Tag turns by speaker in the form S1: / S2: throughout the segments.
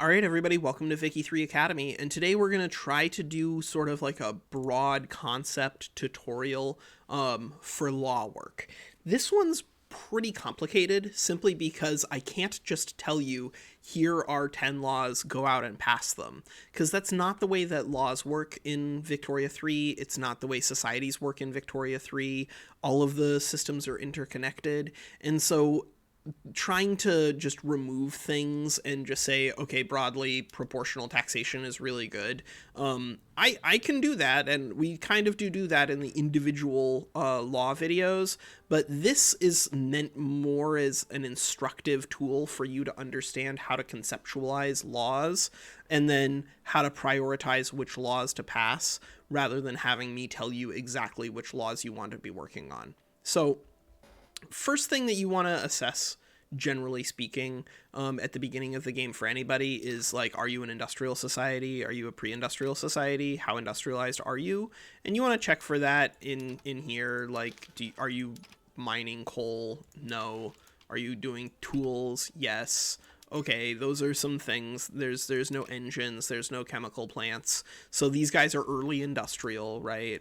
S1: All right, everybody, welcome to Vicky 3 Academy, and today we're going to try to do sort of like a broad concept tutorial for law work. This one's pretty complicated simply because I can't just tell you, here are 10 laws, go out and pass them, because that's not the way that laws work in Victoria 3. It's not the way societies work in Victoria 3. All of the systems are interconnected, and so trying to just remove things and just say, okay, broadly, proportional taxation is really good. I can do that, and we kind of do that in the individual law videos, but this is meant more as an instructive tool for you to understand how to conceptualize laws and then how to prioritize which laws to pass rather than having me tell you exactly which laws you want to be working on. So first thing that you want to assess, generally speaking, at the beginning of the game for anybody is like, are you an industrial society? Are you a pre-industrial society? How industrialized are you? And you want to check for that in here. Like, are you mining coal? No. Are you doing tools? Yes. Okay, those are some things. There's no engines, there's no chemical plants. So these guys are early industrial, right?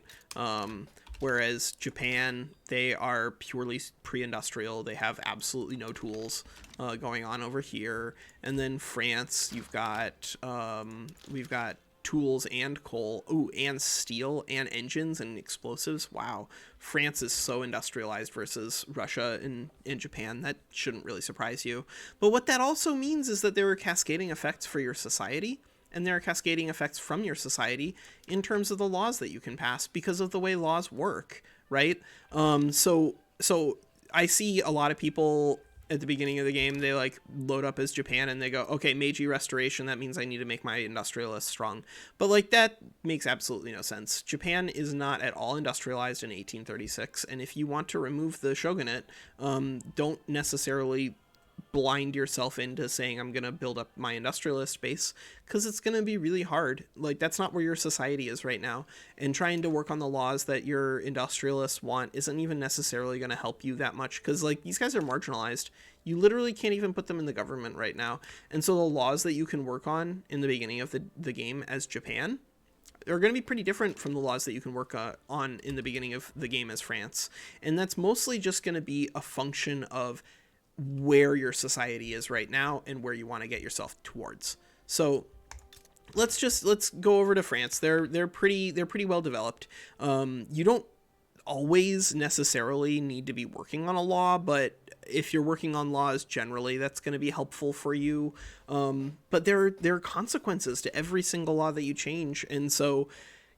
S1: Whereas Japan, they are purely pre-industrial. They have absolutely no tools going on over here. And then France, we've got tools and coal, and steel and engines and explosives. Wow, France is so industrialized versus Russia and Japan. That shouldn't really surprise you. But what that also means is that there are cascading effects for your society, and there are cascading effects from your society in terms of the laws that you can pass because of the way laws work, right? So I see a lot of people at the beginning of the game, they like load up as Japan and they go, okay, Meiji Restoration, that means I need to make my industrialists strong. But like, that makes absolutely no sense. Japan is not at all industrialized in 1836, and if you want to remove the shogunate, don't necessarily blind yourself into saying I'm going to build up my industrialist base, because it's going to be really hard. Like, that's not where your society is right now, and trying to work on the laws that your industrialists want isn't even necessarily going to help you that much, because like, these guys are marginalized. You literally can't even put them in the government right now, and so the laws that you can work on in the beginning of the game as Japan are going to be pretty different from the laws that you can work on in the beginning of the game as France, and that's mostly just going to be a function of where your society is right now and where you want to get yourself towards. So let's go over to France. They're pretty well developed. You don't always necessarily need to be working on a law, but if you're working on laws generally, that's going to be helpful for you. But there are consequences to every single law that you change, and so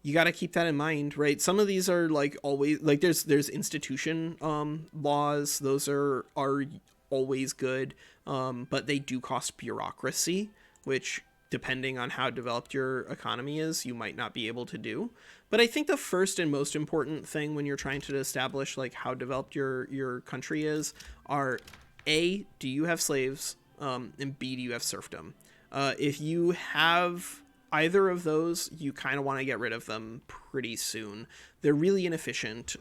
S1: you got to keep that in mind, right? Some of these are like always, like there's institution laws. Those are always good, but they do cost bureaucracy, which, depending on how developed your economy is, you might not be able to do. But I think the first and most important thing when you're trying to establish like how developed your country is are, A, do you have slaves, and B, do you have serfdom? If you have either of those, you kind of want to get rid of them pretty soon. They're really inefficient,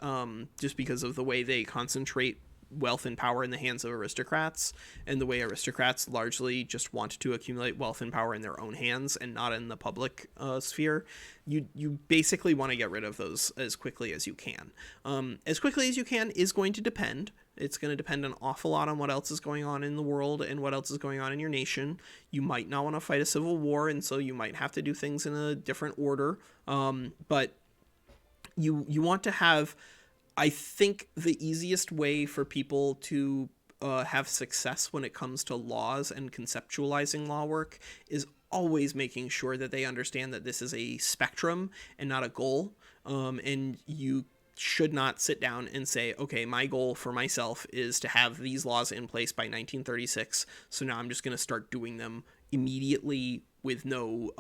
S1: just because of the way they concentrate wealth and power in the hands of aristocrats, and the way aristocrats largely just want to accumulate wealth and power in their own hands and not in the public sphere. You basically want to get rid of those as quickly as you can. As quickly as you can is going to depend. It's going to depend an awful lot on what else is going on in the world and what else is going on in your nation. You might not want to fight a civil war, and so you might have to do things in a different order. But you want to have, I think the easiest way for people to have success when it comes to laws and conceptualizing law work is always making sure that they understand that this is a spectrum and not a goal. And you should not sit down and say, okay, my goal for myself is to have these laws in place by 1936, so now I'm just going to start doing them immediately with no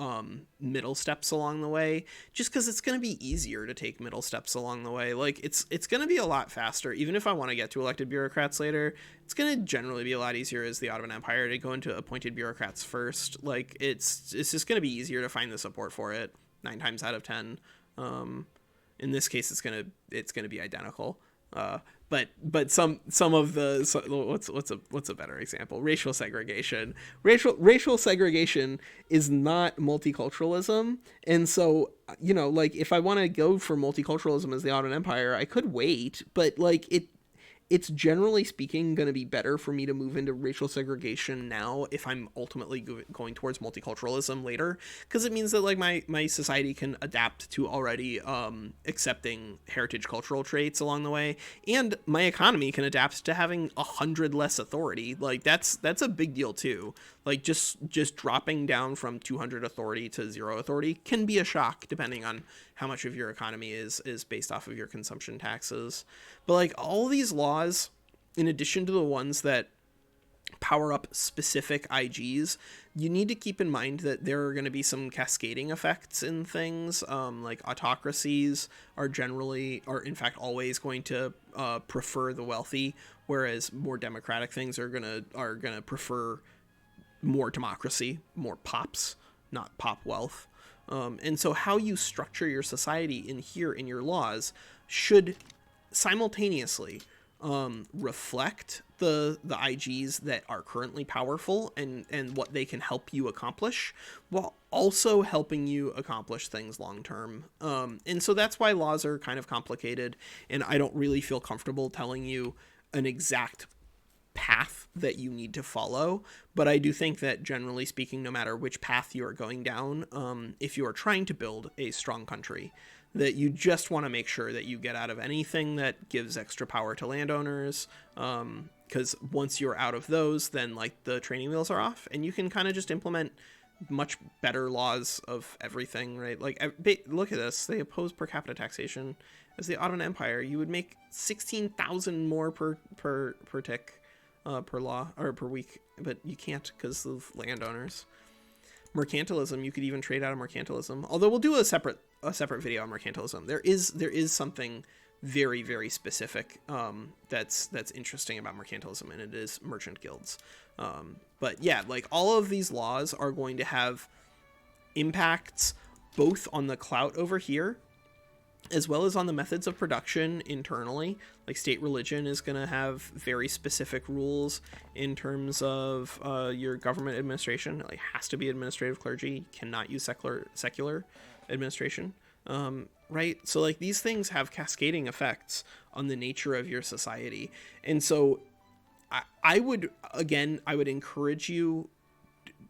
S1: middle steps along the way, just because it's going to be easier to take middle steps along the way. Like, it's going to be a lot faster. Even if I want to get to elected bureaucrats later, it's going to generally be a lot easier as the Ottoman Empire to go into appointed bureaucrats first. Like, it's just going to be easier to find the support for it 9 times out of 10. In this case, it's going to be identical. but some of the what's a better example? Racial segregation. Racial segregation is not multiculturalism, and so like if I want to go for multiculturalism as the Ottoman Empire, I could wait, but like it's generally speaking going to be better for me to move into racial segregation now if I'm ultimately going towards multiculturalism later, because it means that like my society can adapt to already accepting heritage cultural traits along the way, and my economy can adapt to having 100 less authority. Like that's a big deal too. Like just dropping down from 200 authority to 0 authority can be a shock depending on how much of your economy is based off of your consumption taxes. But like all these laws, in addition to the ones that power up specific IGs, you need to keep in mind that there are going to be some cascading effects in things. Like autocracies are in fact always going to prefer the wealthy, whereas more democratic things are gonna prefer more democracy, more pops, not pop wealth. And so how you structure your society in your laws should simultaneously reflect the IGs that are currently powerful and what they can help you accomplish, while also helping you accomplish things long term. And so that's why laws are kind of complicated, and I don't really feel comfortable telling you an exact path that you need to follow. But I do think that generally speaking, no matter which path you are going down, if you are trying to build a strong country, that you just want to make sure that you get out of anything that gives extra power to landowners, because once you're out of those, then like the training wheels are off and you can kind of just implement much better laws of everything, right? Like look at this, they oppose per capita taxation. As the Ottoman Empire, you would make 16,000 more per tick per law or per week, but you can't because of landowners. Mercantilism, you could even trade out of mercantilism, although we'll do a separate video on mercantilism. There is something very, very specific that's interesting about mercantilism, and it is merchant guilds. But yeah, like all of these laws are going to have impacts both on the clout over here as well as on the methods of production internally. Like state religion is going to have very specific rules in terms of your government administration. It like has to be administrative clergy. You cannot use secular administration. Right? So like these things have cascading effects on the nature of your society. And so I would encourage you,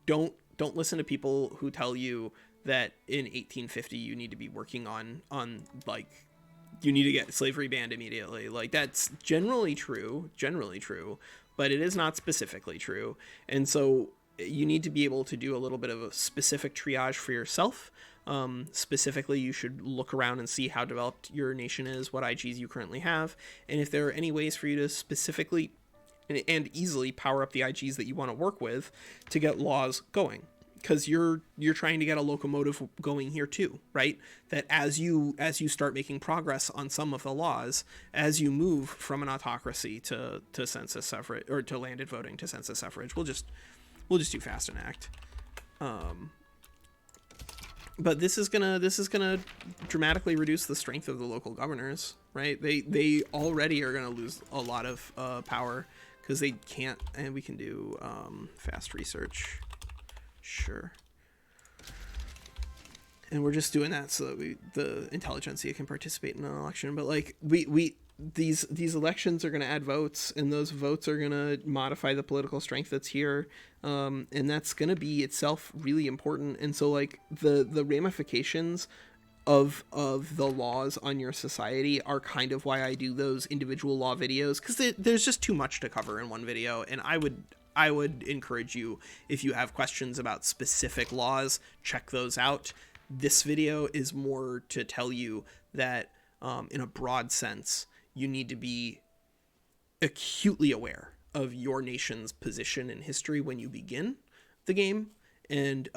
S1: don't listen to people who tell you that in 1850 you need to be working on like you need to get slavery banned immediately. Like that's generally true, but it is not specifically true. And so you need to be able to do a little bit of a specific triage for yourself. Specifically, you should look around and see how developed your nation is, what IGs you currently have, and if there are any ways for you to specifically and easily power up the IGs that you want to work with to get laws going. Because you're trying to get a locomotive going here too, right? That as you start making progress on some of the laws, as you move from an autocracy to census suffrage, or to landed voting to census suffrage, we'll just do fast and act. But this is gonna dramatically reduce the strength of the local governors, right? They already are gonna lose a lot of power because they can't. And we can do fast research. Sure. And we're just doing that so that the intelligentsia can participate in an election. But like these elections are going to add votes, and those votes are going to modify the political strength that's here, and that's going to be itself really important. And so like the ramifications of the laws on your society are kind of why I do those individual law videos, because there's just too much to cover in one video. And I would encourage you, if you have questions about specific laws, check those out. This video is more to tell you that in a broad sense, you need to be acutely aware of your nation's position in history when you begin the game, and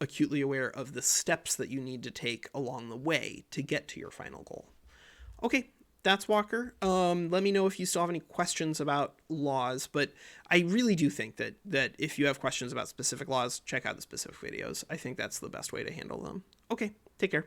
S1: acutely aware of the steps that you need to take along the way to get to your final goal. Okay. That's Walker. Let me know if you still have any questions about laws, but I really do think that if you have questions about specific laws, check out the specific videos. I think that's the best way to handle them. Okay, take care.